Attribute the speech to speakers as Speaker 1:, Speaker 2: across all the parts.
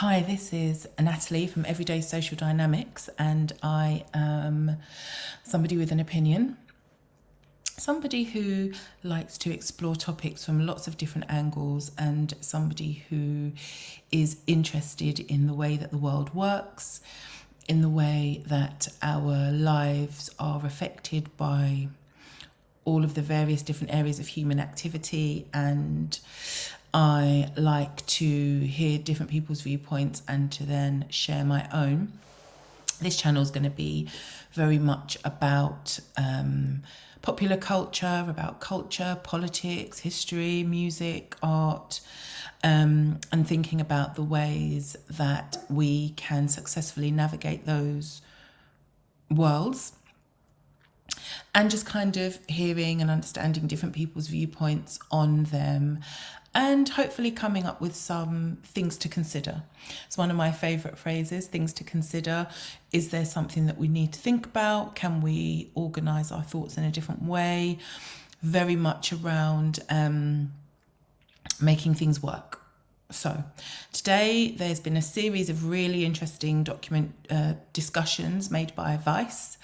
Speaker 1: Hi, this is Natalie from Everyday Social Dynamics, and I am somebody with an opinion. Somebody who likes to explore topics from lots of different angles, and somebody who is interested in the way that the world works, in the way that our lives are affected by all of the various different areas of human activity, and I like to hear different people's viewpoints and to then share my own. This channel is going to be very much about popular culture, about culture, politics, history, music, art, and thinking about the ways that we can successfully navigate those worlds, and just kind of hearing and understanding different people's viewpoints on them, and hopefully coming up with some things to consider. It's one of my favourite phrases, things to consider. Is there something that we need to think about? Can we organise our thoughts in a different way? Very much around making things work. So today there's been a series of really interesting discussions made by Vice,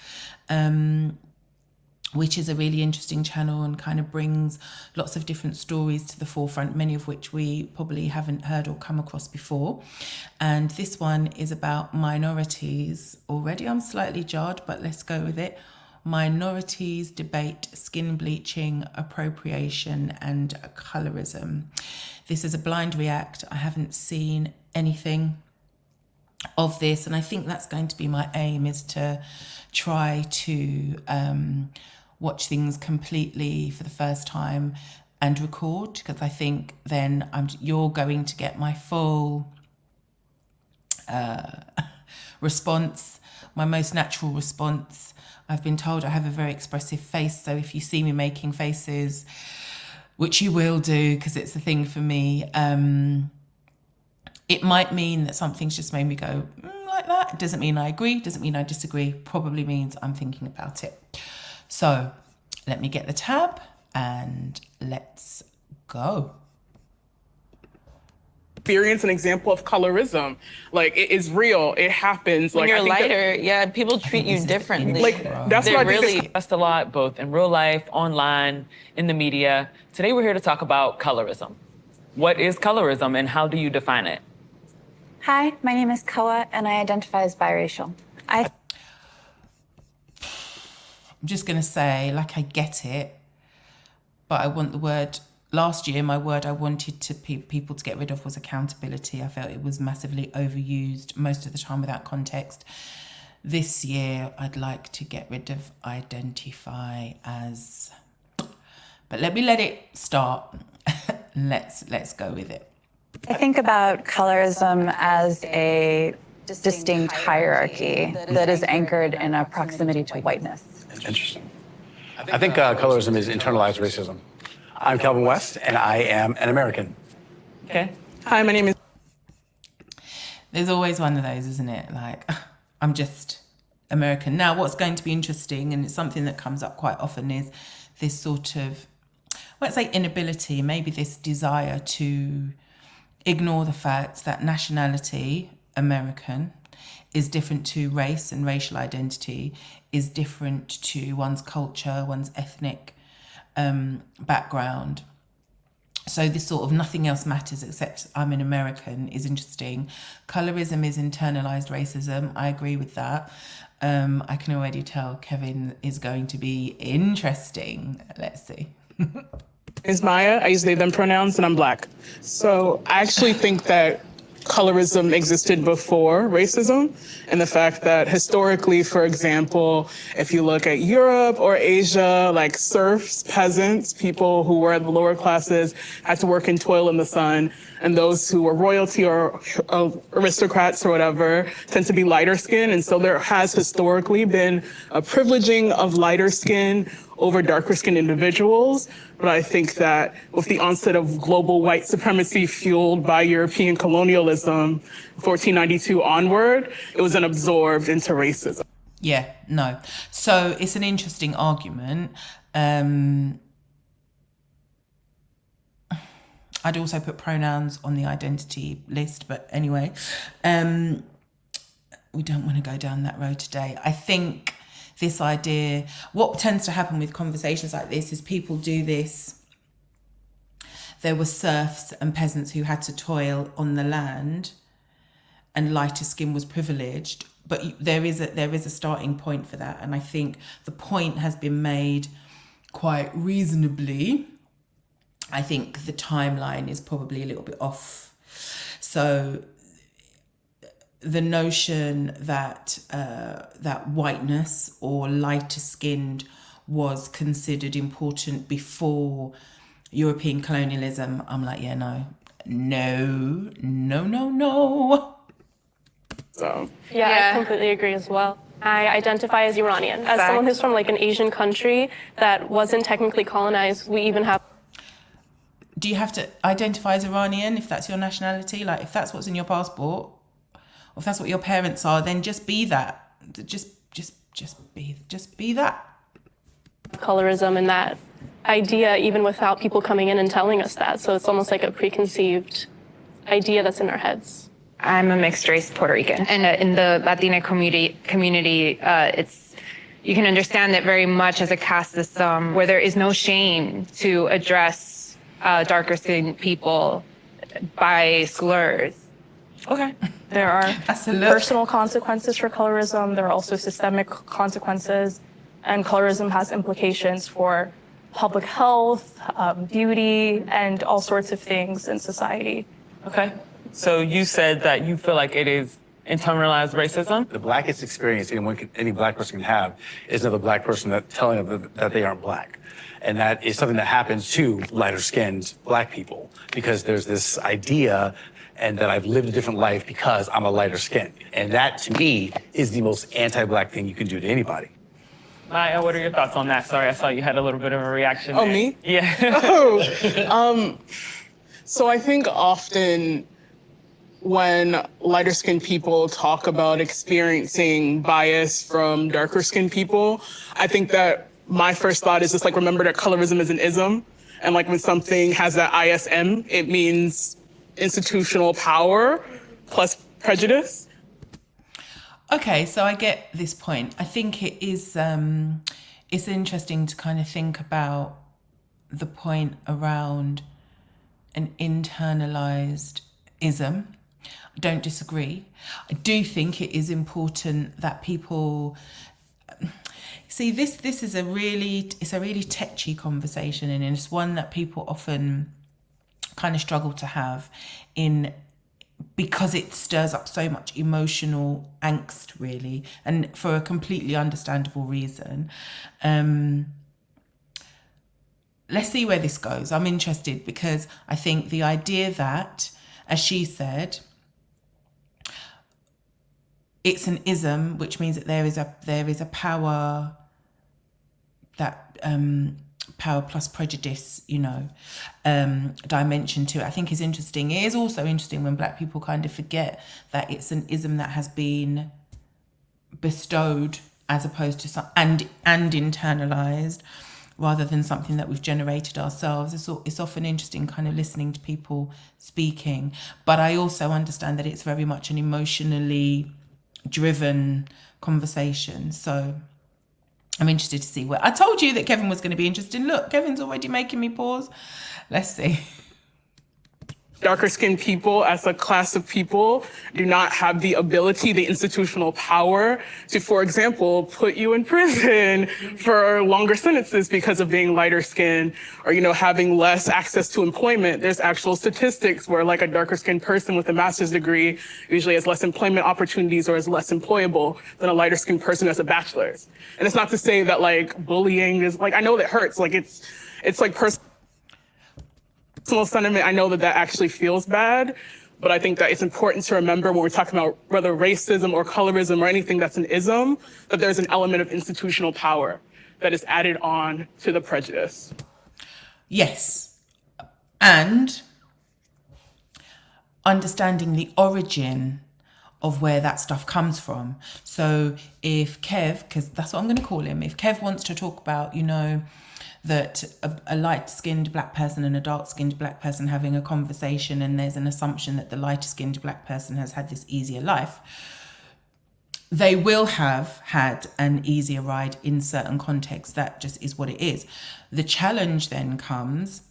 Speaker 1: which is a really interesting channel and kind of brings lots of different stories to the forefront, many of which we probably haven't heard or come across before. And this one is about minorities. Already I'm slightly jarred, but let's go with it. Minorities debate skin bleaching, appropriation, and colorism. This is a blind react. I haven't seen anything of this, and I think that's going to be my aim, is to try to watch things completely for the first time and record, because I think then you're going to get my full response, my most natural response. I've been told I have a very expressive face, so if you see me making faces, which you will do because it's a thing for me, it might mean that something's just made me go like that. It doesn't mean I agree, doesn't mean I disagree, probably means I'm thinking about it. So let me get the tab and let's go.
Speaker 2: Experience an example of colorism. Like, it is real, it happens.
Speaker 3: When
Speaker 2: like
Speaker 3: you're
Speaker 2: I think
Speaker 3: lighter, yeah, people treat you differently.
Speaker 2: like that's
Speaker 3: They're
Speaker 2: what I think
Speaker 3: really
Speaker 2: is
Speaker 4: Discussed a lot, both in real life, online, in the media. Today we're here to talk about colorism. What is colorism and how do you define it?
Speaker 5: Hi, my name is Koa, and I identify as biracial.
Speaker 1: I'm just going to say, like, I get it, but I want the word. Last year, my word I wanted to people to get rid of was accountability. I felt it was massively overused most of the time without context. This year, I'd like to get rid of identify as. But let it start. Let's go with it.
Speaker 5: I think about colorism as a distinct hierarchy that is anchored in a proximity to whiteness.
Speaker 6: Interesting. I think colorism is internalized racism. I'm Kelvin West, and I am an American.
Speaker 4: Okay.
Speaker 2: hi, my name is
Speaker 1: There's always one of those, isn't it? Like, I'm just American. Now, what's going to be interesting, and it's something that comes up quite often, is this sort of, let's say, inability, maybe this desire to ignore the fact that nationality, American, is different to race, and racial identity is different to one's culture, one's ethnic background. So this sort of nothing else matters except I'm an American is interesting. Colorism is internalized racism. I agree with that. I can already tell Kevin is going to be interesting. Let's see.
Speaker 2: is Maya. I use they, them pronouns, and I'm Black. So I actually think that colorism existed before racism, and the fact that historically, for example, if you look at Europe or Asia, like serfs, peasants, people who were in the lower classes had to work and toil in the sun, and those who were royalty or aristocrats or whatever tend to be lighter skin, and so there has historically been a privileging of lighter skin over darker skinned individuals. But I think that with the onset of global white supremacy fueled by European colonialism, 1492 onward, it was then absorbed into racism.
Speaker 1: Yeah, no. So it's an interesting argument. I I'd also put pronouns on the identity list, but anyway, we don't want to go down that road today. I think this idea, what tends to happen with conversations like this is people do this. There were serfs and peasants who had to toil on the land, and lighter skin was privileged. But there is a starting point for that, and I think the point has been made quite reasonably. I think the timeline is probably a little bit off. So the notion that that whiteness or lighter skinned was considered important before European colonialism, I'm like, yeah, no.
Speaker 2: So
Speaker 7: Yeah, I completely agree as well. I identify as Iranian. As someone who's from like an Asian country that wasn't technically colonized, we even have.
Speaker 1: Do you have to identify as Iranian if that's your nationality? Like, if that's what's in your passport, or if that's what your parents are, then just be that. Just be that.
Speaker 7: Colorism and that idea even without people coming in and telling us that. So it's almost like a preconceived idea that's in our heads.
Speaker 8: I'm a mixed race Puerto Rican, and in the Latina community, it's you can understand it very much as a caste system where there is no shame to address darker skinned people by slurs.
Speaker 3: Okay.
Speaker 9: There are
Speaker 1: That's a look.
Speaker 9: personal consequences for colorism. There are also systemic consequences, and colorism has implications for public health, beauty, and all sorts of things in society.
Speaker 4: Okay. So you said that you feel like it is internalized racism?
Speaker 6: The blackest experience any black person can have is another black person telling them that they aren't black. And that is something that happens to lighter skinned black people because there's this idea and that I've lived a different life because I'm a lighter skin. And that to me is the most anti-black thing you can do to anybody.
Speaker 4: Maya, what are your thoughts on that? Sorry, I saw you had a little bit of a reaction.
Speaker 2: Oh,
Speaker 4: there.
Speaker 2: me?
Speaker 4: Yeah.
Speaker 2: So I think often when lighter skinned people talk about experiencing bias from darker skinned people, I think that my first thought is just like, remember that colorism is an ism. And like when something has that ISM, it means institutional power plus prejudice.
Speaker 1: Okay, so I get this point. I think it is, it's interesting to kind of think about the point around an internalized ism. I don't disagree. I do think it is important that people see this is a really tetchy conversation, and it's one that people often kind of struggle to have because it stirs up so much emotional angst, really, and for a completely understandable reason. Let's see where this goes. I'm interested because I think the idea that, as she said, it's an ism, which means that there is a power that power plus prejudice, dimension to it, I think is interesting. It is also interesting when black people kind of forget that it's an ism that has been bestowed as opposed to and internalized rather than something that we've generated ourselves. It's often interesting kind of listening to people speaking, but I also understand that it's very much an emotionally driven conversation. So I'm interested to see where. I told you that Kevin was going to be interested. Look, Kevin's already making me pause. Let's see.
Speaker 2: Darker skinned people as a class of people do not have the ability, the institutional power to, for example, put you in prison for longer sentences because of being lighter skinned or, having less access to employment. There's actual statistics where like a darker skinned person with a master's degree usually has less employment opportunities or is less employable than a lighter skinned person as a bachelor's. And it's not to say that like bullying is like, I know that hurts. Like it's like personal sentiment. I know that actually feels bad, but I think that it's important to remember when we're talking about whether racism or colorism or anything that's an ism, that there's an element of institutional power that is added on to the prejudice.
Speaker 1: Yes. And understanding the origin of where that stuff comes from. So if Kev, because that's what I'm going to call him, if Kev wants to talk about, you know, that a light-skinned black person and a dark-skinned black person having a conversation, and there's an assumption that the lighter-skinned black person has had this easier life, they will have had an easier ride in certain contexts. That just is what it is. The challenge then comes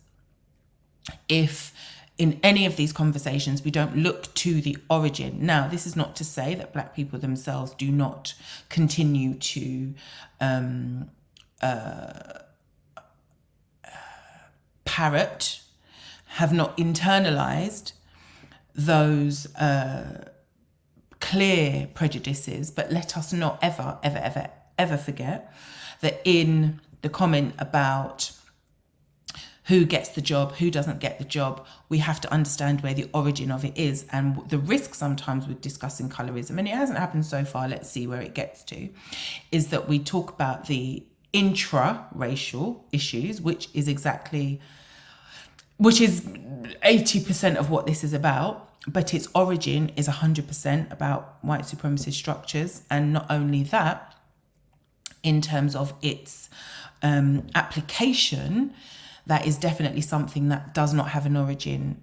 Speaker 1: if in any of these conversations we don't look to the origin. Now, this is not to say that black people themselves do not continue to parrot, have not internalized those clear prejudices, but let us not ever forget that in the comment about who gets the job, who doesn't get the job, we have to understand where the origin of it is. And the risk sometimes with discussing colorism, and it hasn't happened so far, let's see where it gets to, is that we talk about the intra-racial issues, which is 80% of what this is about, but its origin is 100% about white supremacist structures. And not only that, in terms of its application, that is definitely something that does not have an origin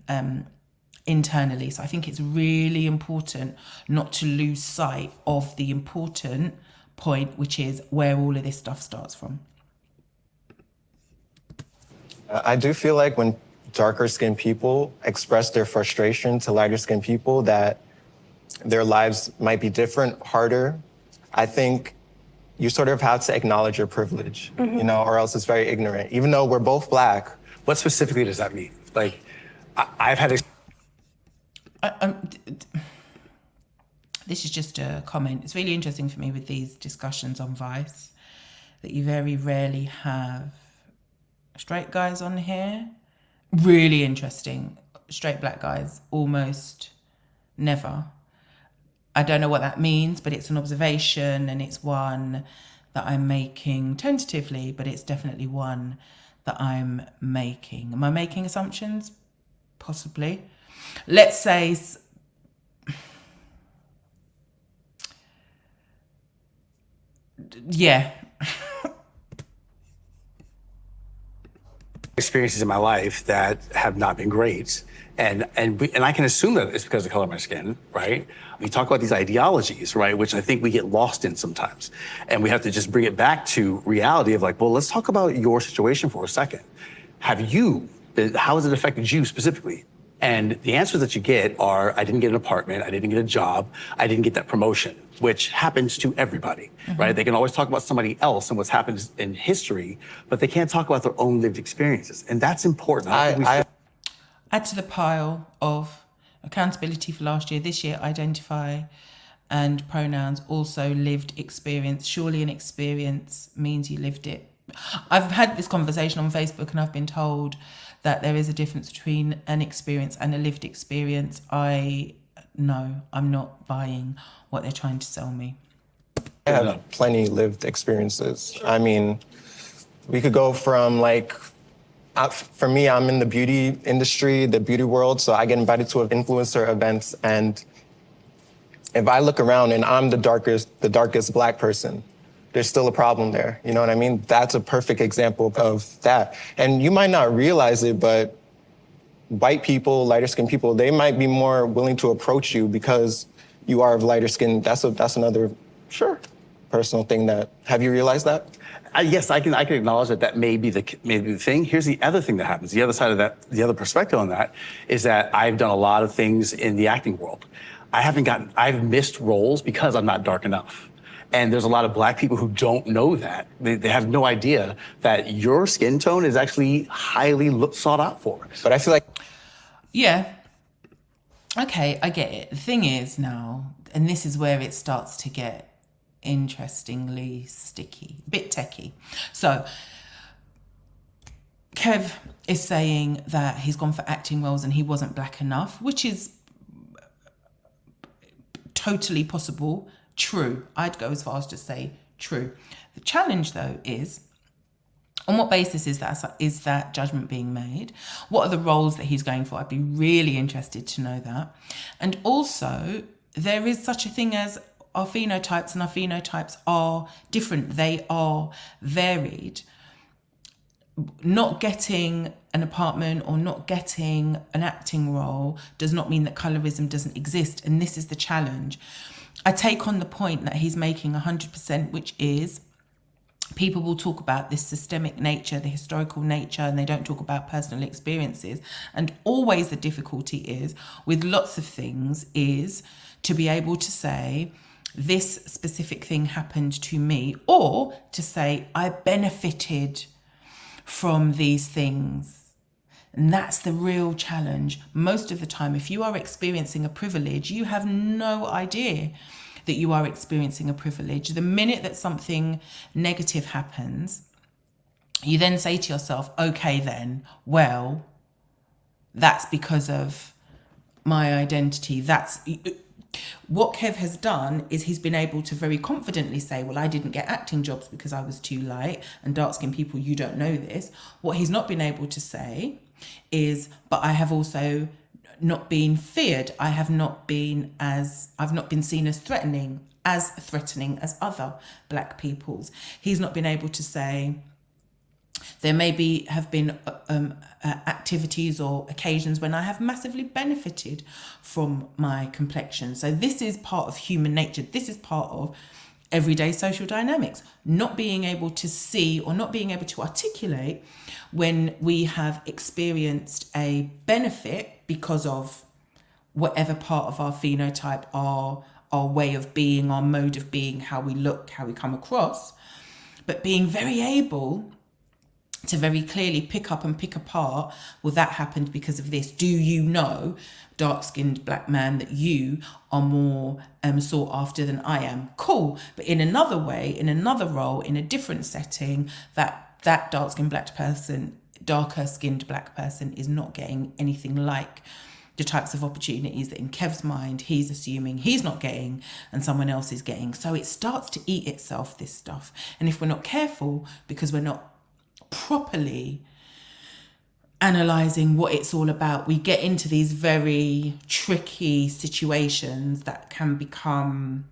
Speaker 1: internally. So I think it's really important not to lose sight of the important point, which is where all of this stuff starts from.
Speaker 10: I do feel like when darker skinned people express their frustration to lighter skinned people, that their lives might be different, harder. I think you sort of have to acknowledge your privilege, you know, or else it's very ignorant. Even though we're both black.
Speaker 6: What specifically does that mean? Like, I've had...
Speaker 1: This is just a comment. It's really interesting for me with these discussions on Vice that you very rarely have straight guys on here. Really interesting. Straight black guys, almost never. I don't know what that means, but it's an observation, and it's one that I'm making tentatively, but it's definitely one that I'm making. Am I making assumptions? Possibly. Let's say... Yeah.
Speaker 6: Experiences in my life that have not been great. And I can assume that it's because of the color of my skin, right? We talk about these ideologies, right, which I think we get lost in sometimes. And we have to just bring it back to reality of like, well, let's talk about your situation for a second. How has it affected you specifically? And the answers that you get are, I didn't get an apartment, I didn't get a job, I didn't get that promotion, which happens to everybody, right? They can always talk about somebody else and what's happened in history, but they can't talk about their own lived experiences. And that's important.
Speaker 1: Add to the pile of accountability for last year, this year, identify and pronouns, also lived experience. Surely an experience means you lived it. I've had this conversation on Facebook and I've been told that there is a difference between an experience and a lived experience. No, I'm not buying what they're trying to sell me.
Speaker 10: I have plenty lived experiences. I mean, we could go from like, for me, I'm in the beauty industry, the beauty world, so I get invited to influencer events, and if I look around and I'm the darkest black person, there's still a problem there. You know what I mean? That's a perfect example of that. And you might not realize it, but white people, lighter skinned people, they might be more willing to approach you because you are of lighter skin. That's another, personal thing that, have you realized that?
Speaker 6: Yes, I can acknowledge that may be the thing. Here's the other thing that happens. The other side of that, the other perspective on that is that I've done a lot of things in the acting world. I've missed roles because I'm not dark enough. And there's a lot of black people who don't know that. They have no idea that your skin tone is actually highly sought out for.
Speaker 10: But I feel like...
Speaker 1: Yeah. Okay, I get it. The thing is now, and this is where it starts to get interestingly sticky, a bit techie. So Kev is saying that he's gone for acting roles and he wasn't black enough, which is totally possible. True. I'd go as far as to say true. The challenge, though, is on what basis is that judgment being made? What are the roles that he's going for? I'd be really interested to know that. And also, there is such a thing as our phenotypes, and our phenotypes are different. They are varied. Not getting an apartment or not getting an acting role does not mean that colorism doesn't exist. And this is the challenge. I take on the point that he's making 100%, which is people will talk about this systemic nature, the historical nature, and they don't talk about personal experiences. And always the difficulty is with lots of things is to be able to say, this specific thing happened to me, or to say, I benefited from these things. And that's the real challenge. Most of the time, if you are experiencing a privilege, you have no idea that you are experiencing a privilege. The minute that something negative happens, you then say to yourself, okay then, well, that's because of my identity. That's what Kev has done is he's been able to very confidently say, well, I didn't get acting jobs because I was too light, and dark-skinned people, you don't know this. What he's not been able to say is, but I have also not been feared. I've not been seen as threatening as other black peoples. He's not been able to say, there have been activities or occasions when I have massively benefited from my complexion. So this is part of human nature. This is part of everyday social dynamics. Not being able to see or not being able to articulate when we have experienced a benefit because of whatever part of our phenotype, our way of being, our mode of being, how we look, how we come across, but being very able to very clearly pick up and pick apart, well, that happened because of this. Do you know, dark-skinned black man, that you are more sought after than I am? Cool. But in another way, in another role, in a different setting, that dark-skinned black person, darker-skinned black person is not getting anything like the types of opportunities that in Kev's mind, he's assuming he's not getting and someone else is getting. So it starts to eat itself, this stuff. And if we're not careful, because we're not properly analysing what it's all about, we get into these very tricky situations that can become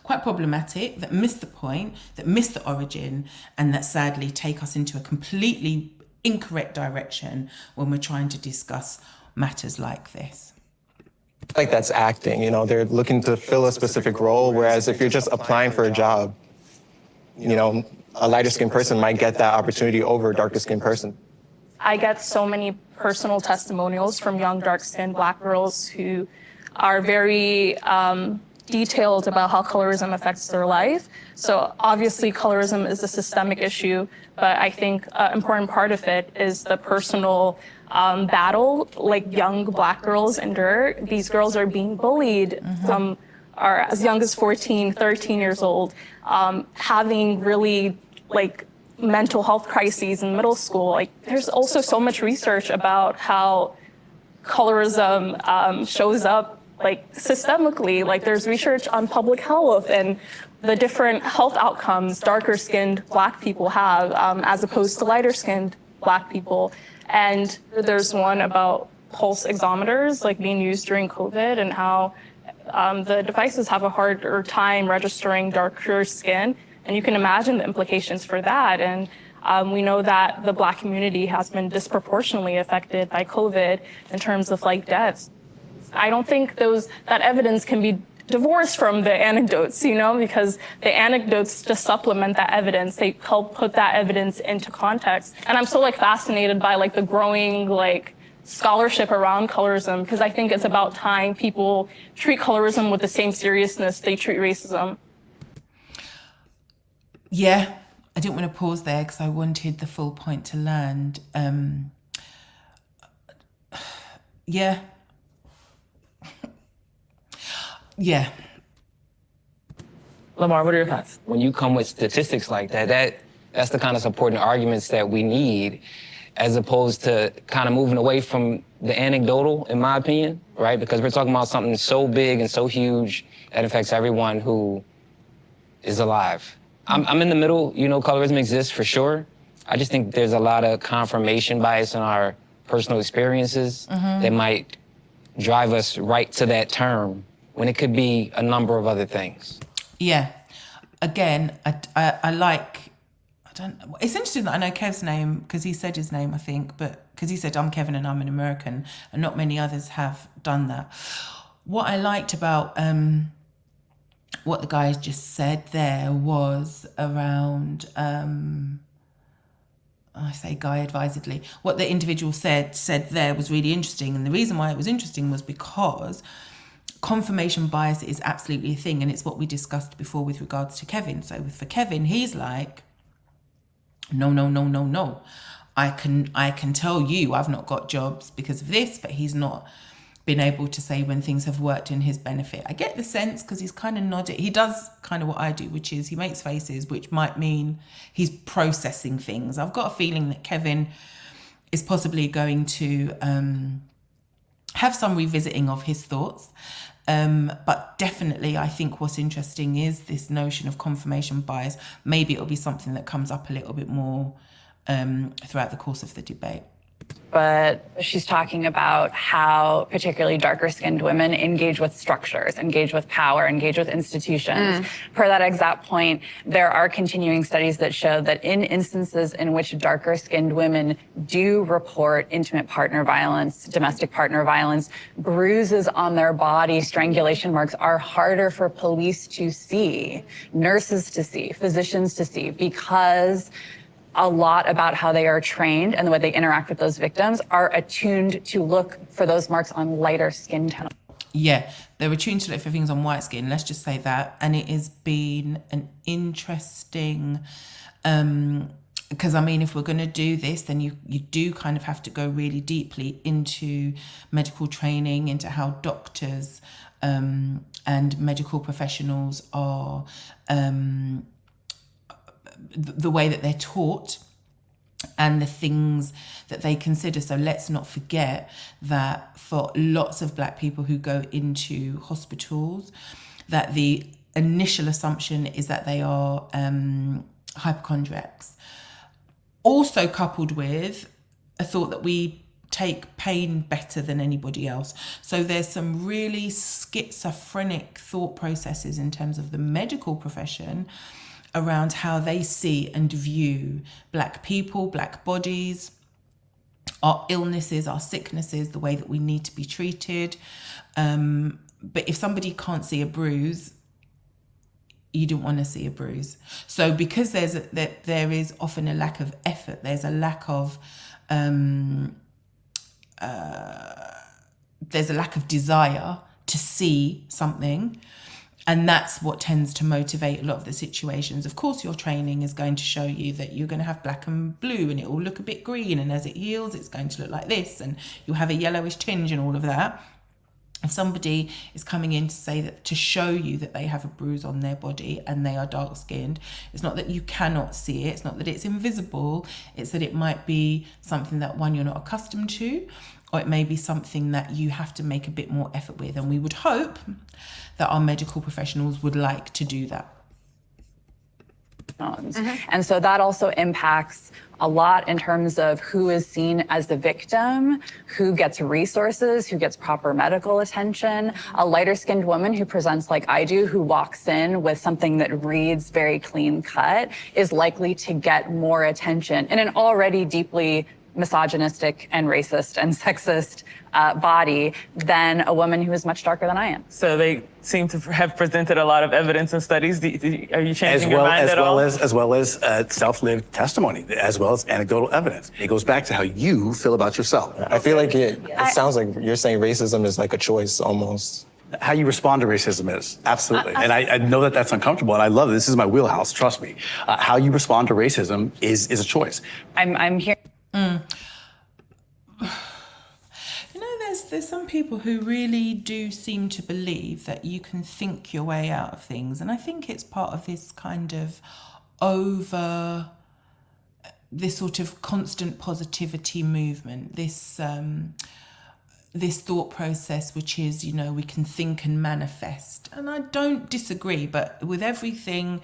Speaker 1: quite problematic, that miss the point, that miss the origin, and that sadly take us into a completely incorrect direction when we're trying to discuss matters like this.
Speaker 10: Like that's acting, they're looking to fill a specific role, whereas if you're just applying for a job, a lighter skinned person might get that opportunity over a darker skinned person.
Speaker 9: I get so many personal testimonials from young dark-skinned black girls who are very detailed about how colorism affects their life. So obviously colorism is a systemic issue, but I think an important part of it is the personal battle like young black girls endure. These girls are being bullied. Some are as young as 14, 13 years old, having really mental health crises in middle school. There's also so much research about how colorism shows up systemically. There's research on public health and the different health outcomes darker skinned black people have as opposed to lighter skinned black people. And there's one about pulse oximeters being used during COVID and how the devices have a harder time registering darker skin. And you can imagine the implications for that. And we know that the Black community has been disproportionately affected by COVID in terms of deaths. I don't think that evidence can be divorced from the anecdotes, because the anecdotes just supplement that evidence. They help put that evidence into context. And I'm so fascinated by the growing scholarship around colorism, because I think it's about time people treat colorism with the same seriousness they treat racism.
Speaker 1: Yeah, I didn't want to pause there because I wanted the full point to land. Yeah. Yeah.
Speaker 4: Lamar, what are your thoughts?
Speaker 11: When you come with statistics like that's the kind of supporting arguments that we need, as opposed to kind of moving away from the anecdotal, in my opinion, right? Because we're talking about something so big and so huge that affects everyone who is alive. I'm in the middle, colorism exists for sure. I just think there's a lot of confirmation bias in our personal experiences that might drive us right to that term when it could be a number of other things?
Speaker 1: Yeah. Again, I like, I don't, it's interesting that I know Kev's name because he said his name, I think, but because he said I'm Kevin and I'm an American, and not many others have done that. What I liked about what the guy just said there was around, I say guy advisedly, what the individual said there was really interesting. And the reason why it was interesting was because confirmation bias is absolutely a thing, and it's what we discussed before with regards to Kevin. So for Kevin, he's like, no. I can tell you I've not got jobs because of this, but he's not been able to say when things have worked in his benefit. I get the sense because he's kind of nodded. He does kind of what I do, which is he makes faces, which might mean he's processing things. I've got a feeling that Kevin is possibly going to have some revisiting of his thoughts. But definitely, I think what's interesting is this notion of confirmation bias. Maybe it'll be something that comes up a little bit more throughout the course of the debate.
Speaker 5: But she's talking about how particularly darker skinned women engage with structures, engage with power, engage with institutions. Per that exact point, there are continuing studies that show that in instances in which darker skinned women do report intimate partner violence, domestic partner violence, bruises on their body, strangulation marks are harder for police to see, nurses to see, physicians to see, because a lot about how they are trained and the way they interact with those victims are attuned to look for those marks on lighter skin tone.
Speaker 1: Yeah, they're attuned to look for things on white skin, let's just say that. And it has been an interesting, because I mean, if we're going to do this, then you do kind of have to go really deeply into medical training, into how doctors and medical professionals are the way that they're taught and the things that they consider. So let's not forget that for lots of Black people who go into hospitals, that the initial assumption is that they are hypochondriacs. Also coupled with a thought that we take pain better than anybody else. So there's some really schizophrenic thought processes in terms of the medical profession around how they see and view Black people, Black bodies, our illnesses, our sicknesses, the way that we need to be treated. But if somebody can't see a bruise, you don't want to see a bruise. So because there is often a lack of effort, there's a lack of desire to see something. And that's what tends to motivate a lot of the situations. Of course, your training is going to show you that you're going to have black and blue and it will look a bit green. And as it heals, it's going to look like this. And you'll have a yellowish tinge and all of that. If somebody is coming in to say that, to show you that they have a bruise on their body and they are dark skinned, it's not that you cannot see it. It's not that it's invisible. It's that it might be something that, one, you're not accustomed to, or it may be something that you have to make a bit more effort with. And we would hope that our medical professionals would like to do that.
Speaker 5: And so that also impacts a lot in terms of who is seen as the victim, who gets resources, who gets proper medical attention. A lighter skinned woman who presents like I do, who walks in with something that reads very clean cut, is likely to get more attention in an already deeply misogynistic and racist and sexist body than a woman who is much darker than I am.
Speaker 4: So they seem to have presented a lot of evidence and studies. Are you changing your mind at all?
Speaker 6: As well as self-lived testimony, as well as anecdotal evidence. It goes back to how you feel about yourself.
Speaker 10: I feel like it sounds like you're saying racism is like a choice almost.
Speaker 6: How you respond to racism is, absolutely. And I know that that's uncomfortable, and I love it. This is my wheelhouse, trust me. How you respond to racism is a choice.
Speaker 5: I'm here.
Speaker 1: You know, there's some people who really do seem to believe that you can think your way out of things. And I think it's part of this kind of this sort of constant positivity movement, this thought process, which is, you know, we can think and manifest. And I don't disagree, but with everything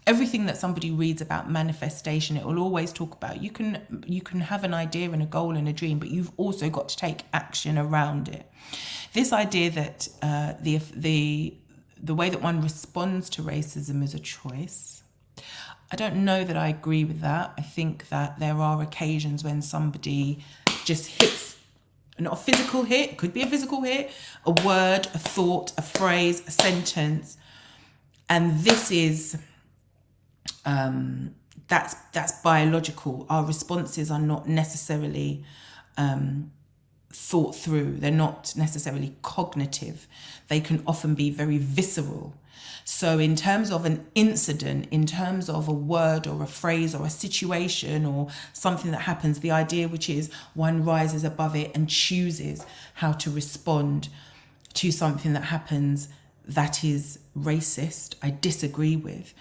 Speaker 1: everything that somebody reads about manifestation, it will always talk about you can have an idea and a goal and a dream, but you've also got to take action around it. This idea that the way that one responds to racism is a choice, I don't know that I agree with that. I think that there are occasions when somebody just hits, not a physical hit, could be a physical hit, a word, a thought, a phrase, a sentence, and this is that's biological. Our responses are not necessarily thought through. They're not necessarily cognitive. They can often be very visceral. So in terms of an incident, in terms of a word or a phrase or a situation or something that happens, the idea which is one rises above it and chooses how to respond to something that happens that is racist, I disagree with.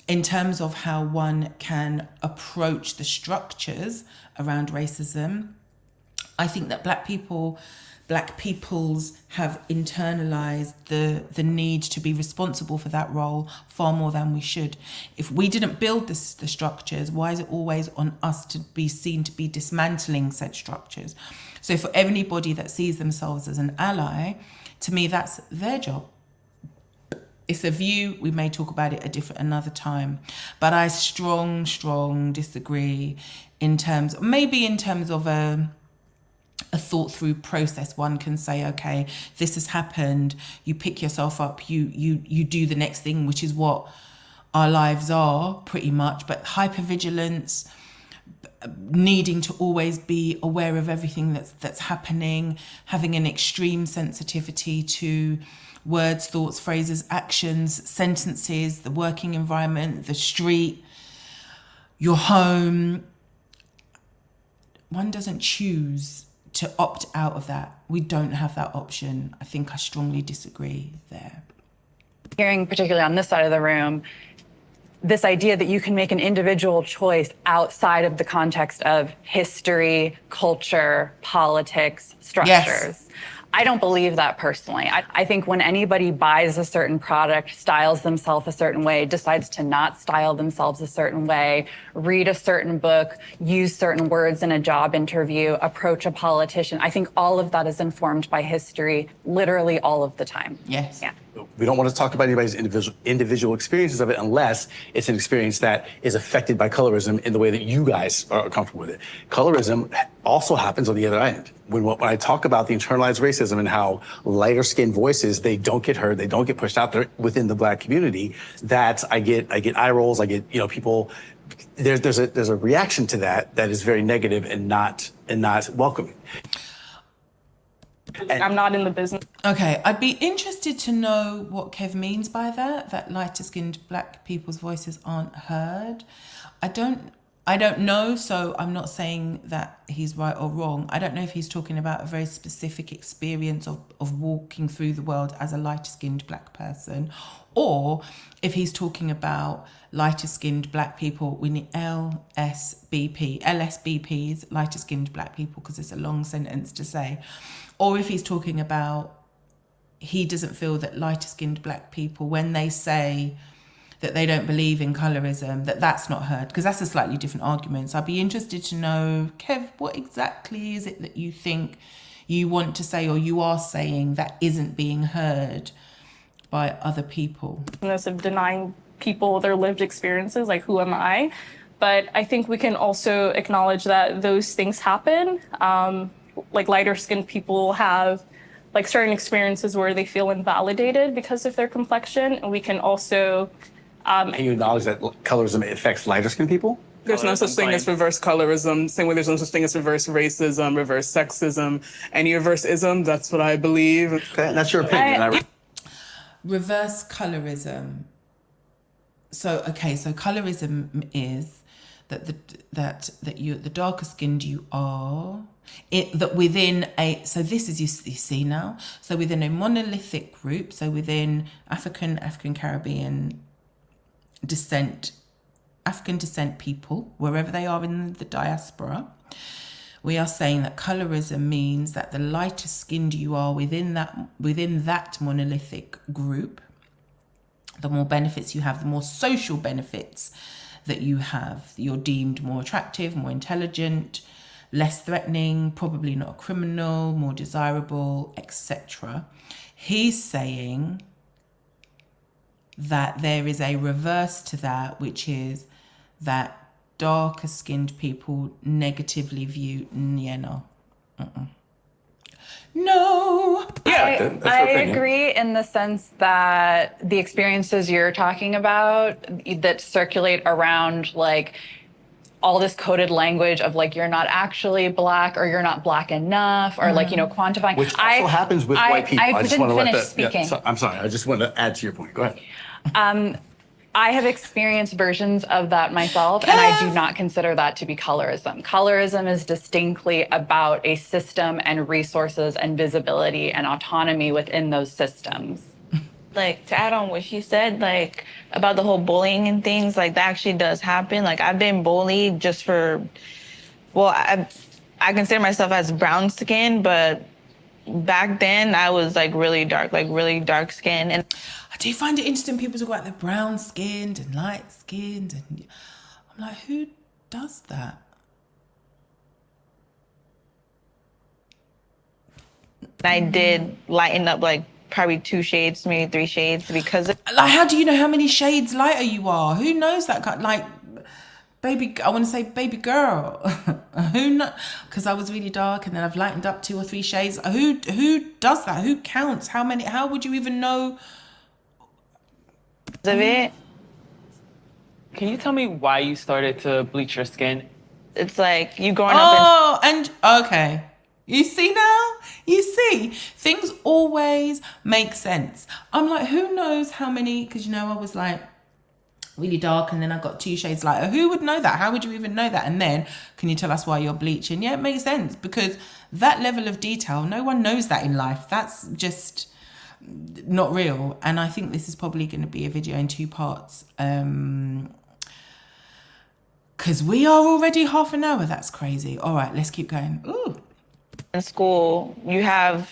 Speaker 1: In terms of how one can approach the structures around racism, I think that black peoples have internalized the need to be responsible for that role far more than we should. If we didn't build the structures, why is it always on us to be seen to be dismantling said structures? So for anybody that sees themselves as an ally, to me, that's their job. It's a view, we may talk about it another time, but I strong disagree in terms of a thought through process. One can say, okay, this has happened, you pick yourself up, you do the next thing, which is what our lives are pretty much. But hypervigilance, needing to always be aware of everything that's happening, having an extreme sensitivity to words, thoughts, phrases, actions, sentences, the working environment, the street, your home. One doesn't choose to opt out of that. We don't have that option. I think I strongly disagree there.
Speaker 5: Hearing particularly on this side of the room, this idea that you can make an individual choice outside of the context of history, culture, politics, structures. Yes. I don't believe that personally. I think when anybody buys a certain product, styles themselves a certain way, decides to not style themselves a certain way, read a certain book, use certain words in a job interview, approach a politician, I think all of that is informed by history literally all of the time.
Speaker 1: Yes.
Speaker 5: Yeah.
Speaker 6: We don't want to talk about anybody's individual experiences of it unless it's an experience that is affected by colorism in the way that you guys are comfortable with it. Colorism also happens on the other end. When I talk about the internalized racism and how lighter skinned voices, they don't get heard, they don't get pushed out there within the black community, that I get eye rolls, I get, people, there's a reaction to that is very negative and not welcoming.
Speaker 9: I'm not in the business.
Speaker 1: Okay, I'd be interested to know what Kev means by that lighter-skinned black people's voices aren't heard. I don't know, so I'm not saying that he's right or wrong. I don't know if he's talking about a very specific experience of walking through the world as a lighter-skinned black person, or if he's talking about lighter-skinned black people. We need LSBPs, lighter-skinned black people, because it's a long sentence to say. Or if he's talking about, he doesn't feel that lighter-skinned black people, when they say that they don't believe in colorism, that's not heard, because that's a slightly different argument. So I'd be interested to know, Kev, what exactly is it that you think you want to say or you are saying that isn't being heard by other people?
Speaker 9: Of denying people their lived experiences, like who am I? But I think we can also acknowledge that those things happen. Like lighter skinned people have like certain experiences where they feel invalidated because of their complexion. And we can also
Speaker 6: Can you acknowledge that colorism affects lighter skinned people?
Speaker 2: There's no such thing as reverse colorism. Same way there's no such thing as reverse racism, reverse sexism, any reverse ism. That's what I believe.
Speaker 6: Okay, that's your opinion.
Speaker 1: Reverse colorism. So colorism is that the darker skinned you are, that within this is you see now. So within a monolithic group, so within African Caribbean descent, African descent people, wherever they are in the diaspora, we are saying that colorism means that the lighter skinned you are within that monolithic group, the more benefits you have, the more social benefits that you have. You're deemed more attractive, more intelligent, less threatening, probably not a criminal, more desirable, etc. He's saying that there is a reverse to that, which is that darker skinned people negatively view, no. No.
Speaker 6: Yeah, that's
Speaker 5: I
Speaker 6: her opinion.
Speaker 5: agree in the sense that the experiences you're talking about that circulate around like all this coded language of like you're not actually black or you're not black enough or like, you know, quantifying.
Speaker 6: Which also happens with white people.
Speaker 5: I
Speaker 6: just
Speaker 5: didn't
Speaker 6: want to let
Speaker 5: finish
Speaker 6: that.
Speaker 5: speaking.
Speaker 6: I'm sorry. I just want to add to your point. Go ahead.
Speaker 5: I have experienced versions of that myself, and I do not consider that to be colorism. Colorism is distinctly about a system and resources and visibility and autonomy within those systems.
Speaker 3: Like, to add on what she said, like, about the whole bullying and things, like, that actually does happen. Like, I've been bullied just for, well, I consider myself as brown skin, but back then I was, like, really dark skin. And
Speaker 1: I do find it interesting people talk about the brown skinned and light skinned, and I'm like, who does that?
Speaker 3: I did lighten up, like, probably 2 shades, maybe 3 shades because of
Speaker 1: Like, how do you know how many shades lighter you are? Who knows that kind? Like, I want to say baby girl. Who know? Because I was really dark and then I've lightened up 2 or 3 shades. Who does that? Who counts? How many? How would you even know?
Speaker 3: of it.
Speaker 4: Can you tell me why you started to bleach your skin?
Speaker 3: It's like you growing up
Speaker 1: Oh, and okay. You see now? You see, things always make sense. I'm like, who knows how many, because, you know, I was like really dark and then I got 2 shades lighter. Who would know that? How would you even know that? And then, can you tell us why you're bleaching? Yeah, it makes sense, because that level of detail, no one knows that in life. That's just not real. And I think this is probably going to be a video in 2 parts. Because we are already half an hour. That's crazy. All right, let's keep going. Ooh.
Speaker 3: in school, you have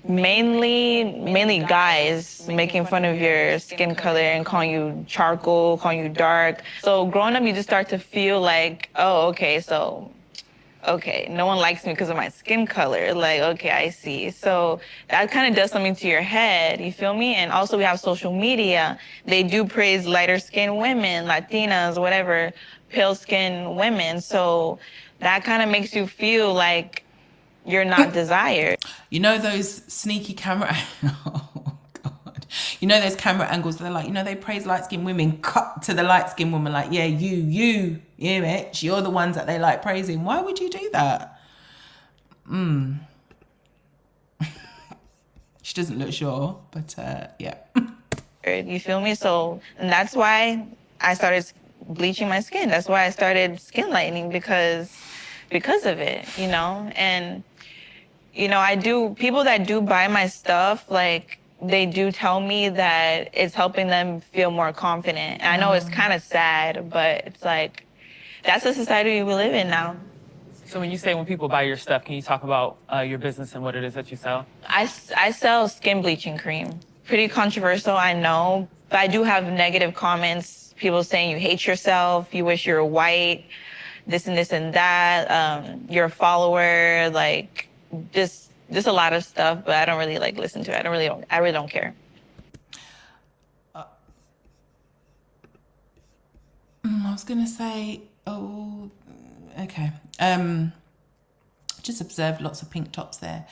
Speaker 3: mainly guys making fun of your skin color and calling you charcoal, calling you dark. So growing up, you just start to feel like, oh, okay, no one likes me because of my skin color. Like, okay, I see. So that kind of does something to your head, you feel me? And also we have social media. They do praise lighter skinned women, Latinas, whatever, pale skinned women. So that kind of makes you feel like you're not desired.
Speaker 1: You know those sneaky camera... Oh, God. You know those camera angles, they're like, you know, they praise light-skinned women, cut to the light-skinned woman like, yeah, you, bitch, you're the ones that they like praising. Why would you do that? She doesn't look sure, but yeah.
Speaker 3: You feel me? So, and that's why I started bleaching my skin. That's why I started skin lightening, because of it, you know? And, you know, people that do buy my stuff, like, they do tell me that it's helping them feel more confident. And I know it's kind of sad, but it's like, that's the society we live in now.
Speaker 4: So when you say when people buy your stuff, can you talk about your business and what it is that you sell?
Speaker 3: I sell skin bleaching cream. Pretty controversial, I know, but I do have negative comments. People saying you hate yourself, you wish you were white, this and that, you're a follower, like, just a lot of stuff, but I don't really like listen to it. I really don't care.
Speaker 1: I was gonna say, oh, okay. Just observed lots of pink tops there.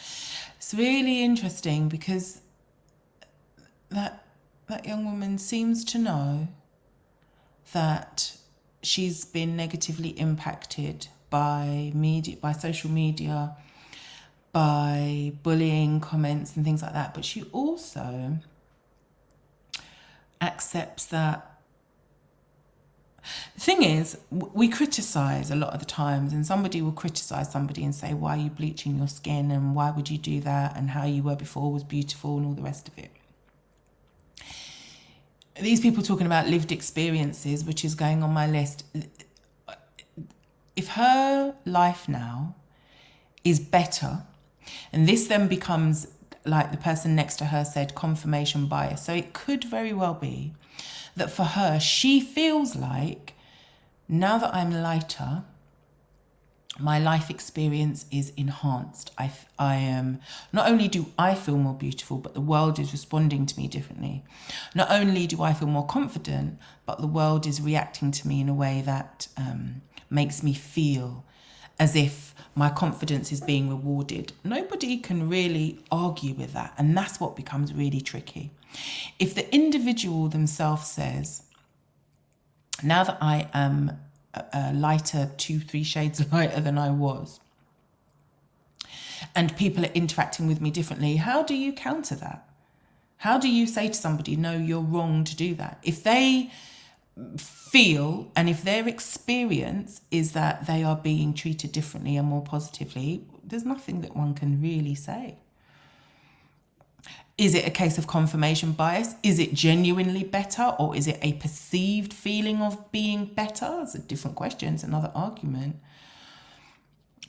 Speaker 1: It's really interesting because that young woman seems to know that she's been negatively impacted by media, by social media, by bullying comments and things like that. But she also accepts that. The thing is, we criticize a lot of the times, and somebody will criticize somebody and say, why are you bleaching your skin and why would you do that, and how you were before was beautiful and all the rest of it. These people talking about lived experiences, which is going on my list. If her life now is better, and this then becomes like the person next to her said, confirmation bias. So it could very well be that for her, she feels like now that I'm lighter, my life experience is enhanced. I am, not only do I feel more beautiful, but the world is responding to me differently. Not only do I feel more confident, but the world is reacting to me in a way that makes me feel as if my confidence is being rewarded. Nobody can really argue with that. And that's what becomes really tricky. If the individual themselves says, now that I am lighter, 2-3 shades lighter than I was, and people are interacting with me differently, how do you counter that? How do you say to somebody, no, you're wrong to do that? If they feel, and if their experience is that they are being treated differently and more positively, there's nothing that one can really say. Is it a case of confirmation bias? Is it genuinely better, or is it a perceived feeling of being better? It's a different question, it's another argument.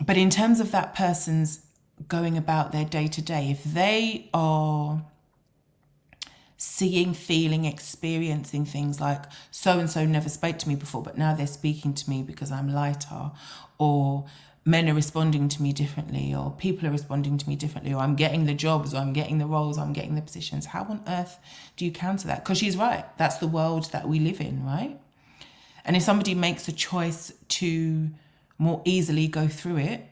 Speaker 1: But in terms of that person's going about their day-to-day, if they are seeing, feeling, experiencing things like so-and-so never spoke to me before, but now they're speaking to me because I'm lighter, or men are responding to me differently, or people are responding to me differently, or I'm getting the jobs, or I'm getting the roles, or I'm getting the positions. How on earth do you counter that? Because she's right. That's the world that we live in, right? And if somebody makes a choice to more easily go through it,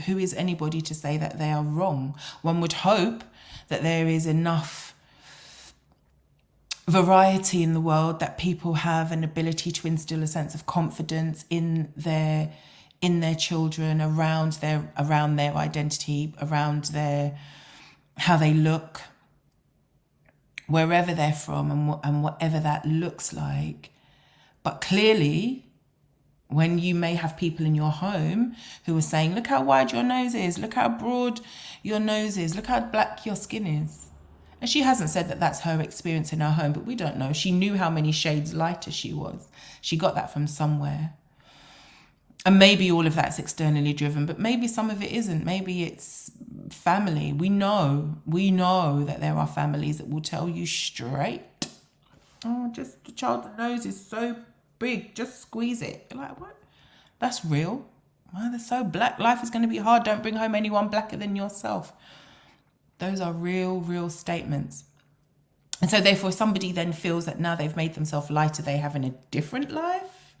Speaker 1: who is anybody to say that they are wrong? One would hope that there is enough variety in the world that people have an ability to instill a sense of confidence in their children, around their identity, around their how they look, wherever they're from, and whatever that looks like. But clearly, when you may have people in your home who are saying, look how wide your nose is, look how broad your nose is, look how black your skin is. And she hasn't said that that's her experience in her home, but we don't know. She knew how many shades lighter she was. She got that from somewhere. And maybe all of that's externally driven, but maybe some of it isn't. Maybe it's family. We know that there are families that will tell you straight, oh, just the child's nose is so big, just squeeze it. You're like, what? That's real. Oh, they're so black. Life is going to be hard. Don't bring home anyone blacker than yourself. Those are real statements. And so therefore somebody then feels that now they've made themselves lighter, they have a different life.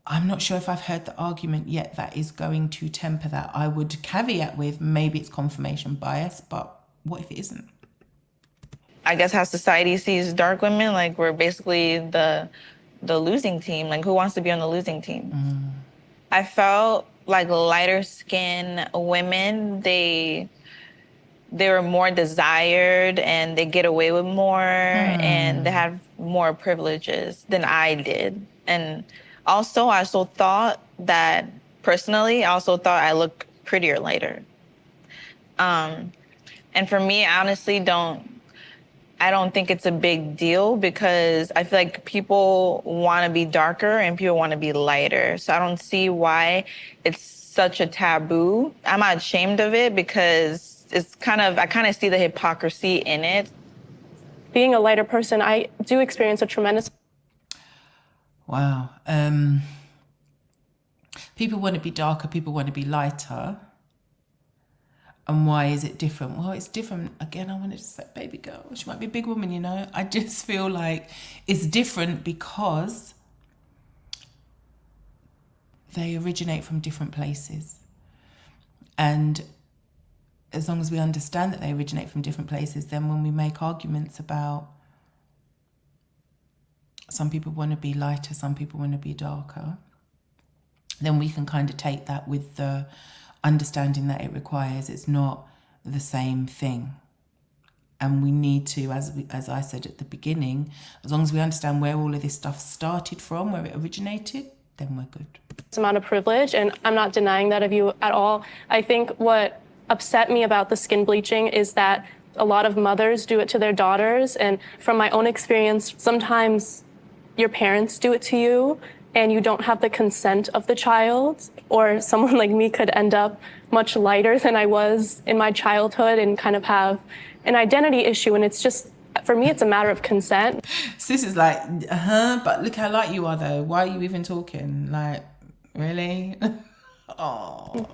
Speaker 1: I'm not sure if I've heard the argument yet that is going to temper that. I would caveat with maybe it's confirmation bias, but what if it isn't?
Speaker 3: I guess how society sees dark women, like we're basically the losing team. Like who wants to be on the losing team? I felt like lighter skinned women, they were more desired and they get away with more and they have more privileges than I did. And also, I also thought that, personally, I also thought I looked prettier lighter. And for me, I honestly I don't think it's a big deal because I feel like people want to be darker and people want to be lighter. So I don't see why it's such a taboo. I'm not ashamed of it because I kind of see the hypocrisy in it.
Speaker 7: Being a lighter person, I do experience a tremendous...
Speaker 1: Wow. People want to be darker, people want to be lighter. And why is it different? Well, it's different. Again, I wanted to say, baby girl, she might be a big woman, you know? I just feel like it's different because they originate from different places. And as long as we understand that they originate from different places, then when we make arguments about some people want to be lighter, some people want to be darker, then we can kind of take that with the understanding that it requires. It's not the same thing. And we need to, as I said at the beginning, as long as we understand where all of this stuff started from, where it originated, then we're good.
Speaker 7: Amount of privilege, and I'm not denying that of you at all. I think what upset me about the skin bleaching is that a lot of mothers do it to their daughters, and from my own experience, sometimes your parents do it to you, and you don't have the consent of the child, or someone like me could end up much lighter than I was in my childhood and kind of have an identity issue. And it's just, for me, it's a matter of consent.
Speaker 1: Sis is like, but look how light you are though. Why are you even talking? Like, really? Oh.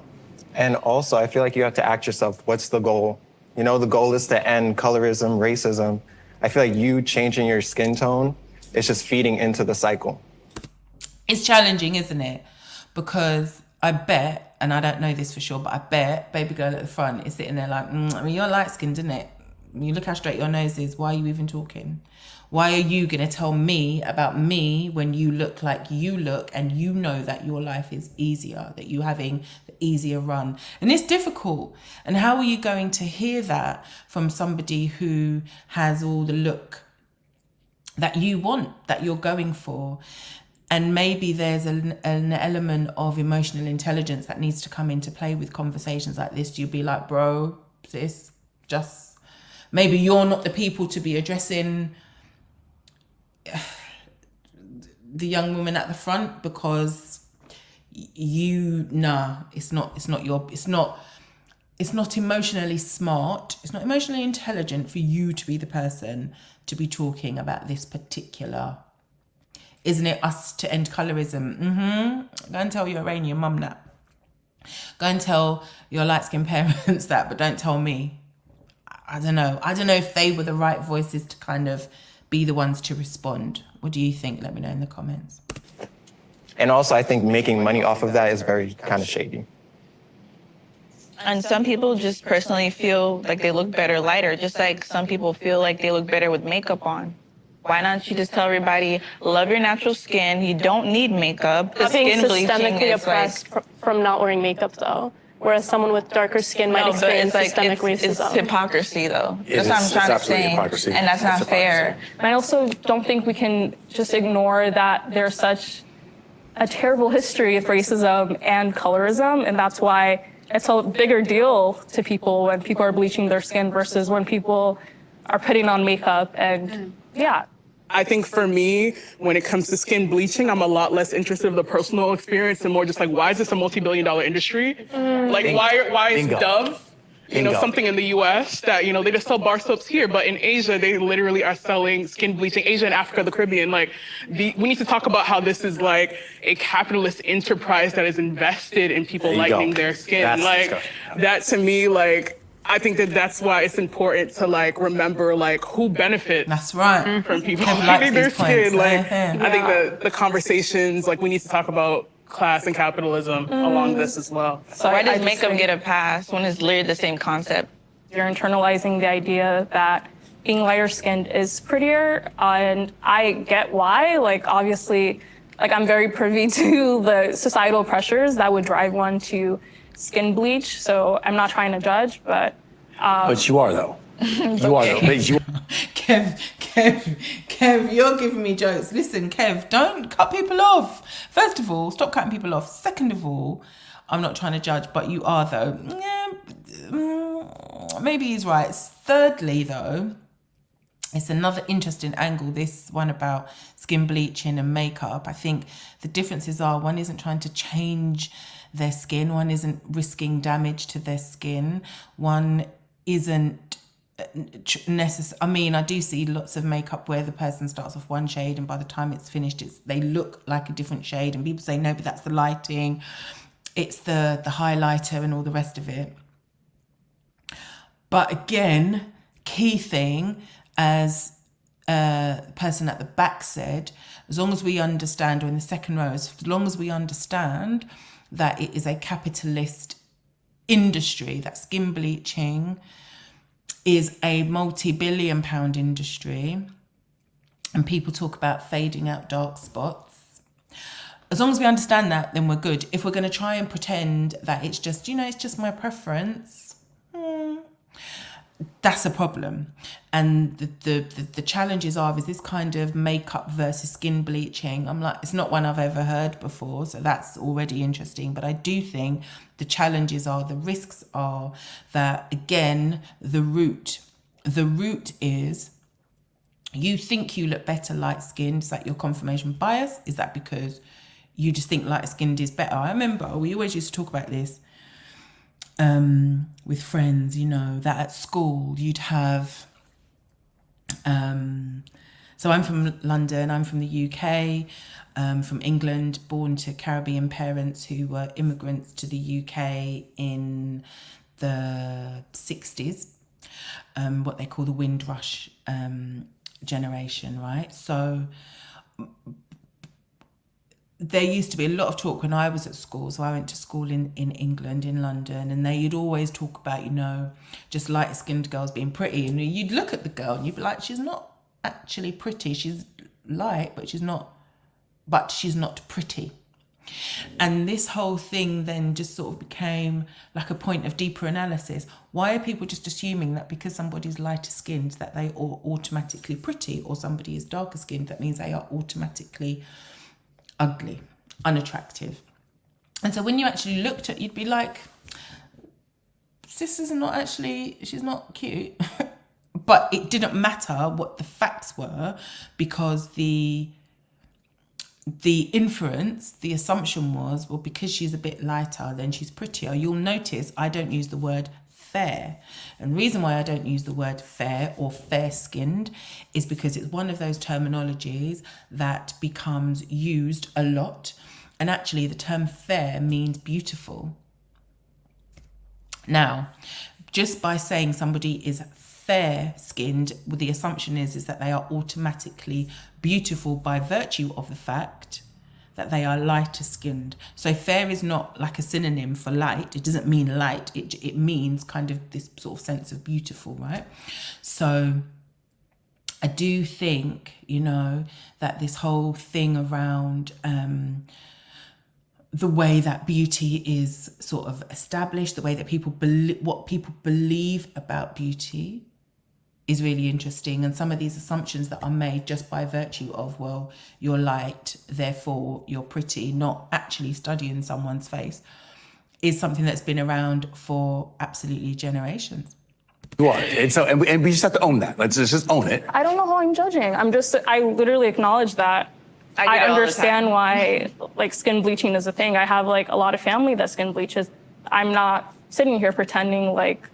Speaker 10: And also, I feel like you have to ask yourself, what's the goal? You know, the goal is to end colorism, racism. I feel like you changing your skin tone is just feeding into the cycle.
Speaker 1: It's challenging, isn't it? Because I bet, and I don't know this for sure, but I bet baby girl at the front is sitting there like, I mean, you're light-skinned, isn't it? You look how straight your nose is. Why are you even talking? Why are you going to tell me about me when you look like you look and you know that your life is easier, that you're having the easier run? And it's difficult. And how are you going to hear that from somebody who has all the look that you want, that you're going for? And maybe there's an element of emotional intelligence that needs to come into play with conversations like this. You'd be like, bro, sis, just maybe you're not the people to be addressing the young woman at the front, because it's not emotionally smart, it's not emotionally intelligent for you to be the person to be talking about this particular. Isn't it us to end colorism? Go and tell your Iranian mum that. Go and tell your light-skinned parents that, but don't tell me. I don't know if they were the right voices to kind of be the ones to respond. What do you think? Let me know in the comments.
Speaker 10: And also, I think making money off of that is very kind of shady.
Speaker 3: And some people just personally feel like they look better lighter, just like some people feel like they look better with makeup on. Why not you just tell everybody, love your natural skin, you don't need makeup. The
Speaker 7: Being
Speaker 3: skin bleaching
Speaker 7: systemically
Speaker 3: is
Speaker 7: oppressed from not wearing makeup, though. Whereas someone with darker skin might experience systemic racism.
Speaker 3: It's hypocrisy, though. That's what I'm trying to say.
Speaker 6: Hypocrisy.
Speaker 3: And that's not fair.
Speaker 9: And I also don't think we can just ignore that there's such a terrible history of racism and colorism, and that's why it's a bigger deal to people when people are bleaching their skin versus when people are putting on makeup. And yeah.
Speaker 2: I think for me, when it comes to skin bleaching, I'm a lot less interested in the personal experience and more just like, why is this a multi-billion-dollar industry? Like, why is Dove, something in the US that, they just sell bar soaps here, but in Asia, they literally are selling skin bleaching, Asia and Africa, the Caribbean. Like, we need to talk about how this is like a capitalist enterprise that is invested in people lightening their skin.
Speaker 6: That's
Speaker 2: like,
Speaker 6: disgusting.
Speaker 2: that to me, like, I think that's why it's important to like remember like who benefits.
Speaker 1: That's right.
Speaker 2: From people
Speaker 1: Kevin
Speaker 2: lightening their
Speaker 1: likes these points.
Speaker 2: skin. Like,
Speaker 1: Yeah.
Speaker 2: I think the conversations, like we need to talk about class and capitalism along this as well.
Speaker 3: So why does makeup get a pass when it's literally the same concept?
Speaker 9: You're internalizing the idea that being lighter skinned is prettier, and I get why. Like, obviously, like I'm very privy to the societal pressures that would drive one to skin bleach, so I'm not trying to judge, but
Speaker 6: you are though. You are though.
Speaker 1: Kev, you're giving me jokes. Listen, Kev, don't cut people off. First of all, stop cutting people off. Second of all, I'm not trying to judge, but you are though. Maybe he's right. Thirdly, though, it's another interesting angle, this one about skin bleaching and makeup. I think the differences are one isn't trying to change their skin, one isn't risking damage to their skin, one isn't necessary. I mean, I do see lots of makeup where the person starts off one shade and by the time it's finished, they look like a different shade, and people say, no, but that's the lighting, it's the highlighter and all the rest of it. But again, key thing, as a person at the back said, as long as we understand, or in the second row, as long as we understand that it is a capitalist industry, that skin bleaching is a multi-billion-pound industry, and people talk about fading out dark spots. As long as we understand that, then we're good. If we're going to try and pretend that it's just, it's just my preference, that's a problem. And the challenges is this kind of makeup versus skin bleaching. I'm like, it's not one I've ever heard before, so that's already interesting. But I do think the challenges the risks are that, again, the root is you think you look better light-skinned. Is that your confirmation bias? Is that because you just think light skinned is better. I remember we always used to talk about this with friends, you know, that at school you'd have, so I'm from London, I'm from the UK, from England, born to Caribbean parents who were immigrants to the UK in the 60s, what they call the Windrush generation, right? So there used to be a lot of talk when I was at school. So I went to school in England, in London, and they'd always talk about, you know, just light-skinned girls being pretty. And you'd look at the girl and you'd be like, she's not actually pretty. She's light, but she's not pretty. And this whole thing then just sort of became like a point of deeper analysis. Why are people just assuming that because somebody's lighter skinned that they are automatically pretty, or somebody is darker skinned that means they are automatically ugly, unattractive? And so when you actually looked at, you'd be like, this is not actually, she's not cute. But it didn't matter what the facts were, because the inference, the assumption was, well, because she's a bit lighter, then she's prettier. You'll notice I don't use the word fair. And the reason why I don't use the word fair or fair-skinned is because it's one of those terminologies that becomes used a lot. And actually the term fair means beautiful. Now, just by saying somebody is fair-skinned, the assumption is that they are automatically beautiful by virtue of the fact that they are lighter skinned. So fair is not like a synonym for light. It doesn't mean light. It means kind of this sort of sense of beautiful, right? So I do think, you know, that this whole thing around the way that beauty is sort of established, the way that what people believe about beauty is really interesting. And some of these assumptions that are made just by virtue of, well, you're light, therefore you're pretty, not actually studying someone's face, is something that's been around for absolutely generations.
Speaker 6: You are, and we just have to own that. Let's just own it.
Speaker 9: I don't know how I'm judging. I literally acknowledge that. I understand why like skin bleaching is a thing. I have like a lot of family that skin bleaches. I'm not sitting here pretending like,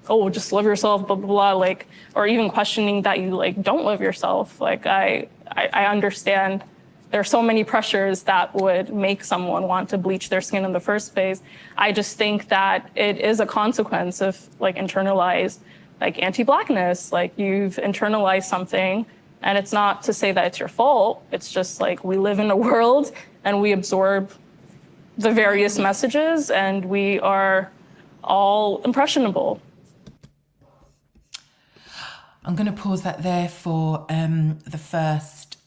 Speaker 9: oh, just love yourself, blah, blah, blah, like, or even questioning that you like don't love yourself. Like I understand there are so many pressures that would make someone want to bleach their skin in the first place. I just think that it is a consequence of like internalized like anti-Blackness. Like you've internalized something, and it's not to say that it's your fault. It's just like we live in a world and we absorb the various messages, and we are all impressionable.
Speaker 1: I'm going to pause that there for the first,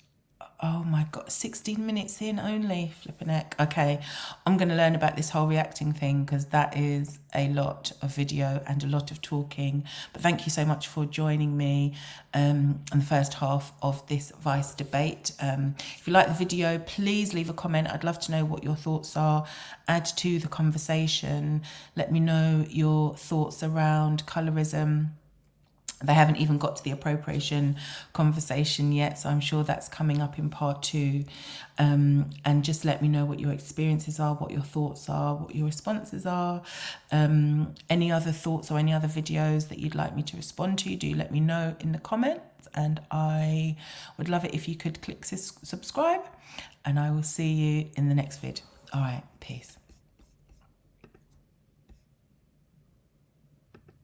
Speaker 1: oh my God, 16 minutes in only, flipping heck. Okay, I'm going to learn about this whole reacting thing, because that is a lot of video and a lot of talking. But thank you so much for joining me in the first half of this Vice debate. If you like the video, please leave a comment. I'd love to know what your thoughts are. Add to the conversation. Let me know your thoughts around colorism. They haven't even got to the appropriation conversation yet, so I'm sure that's coming up in part 2. And just let me know what your experiences are, what your thoughts are, what your responses are. Any other thoughts or any other videos that you'd like me to respond to, do let me know in the comments. And I would love it if you could click subscribe, and I will see you in the next vid. All right, peace.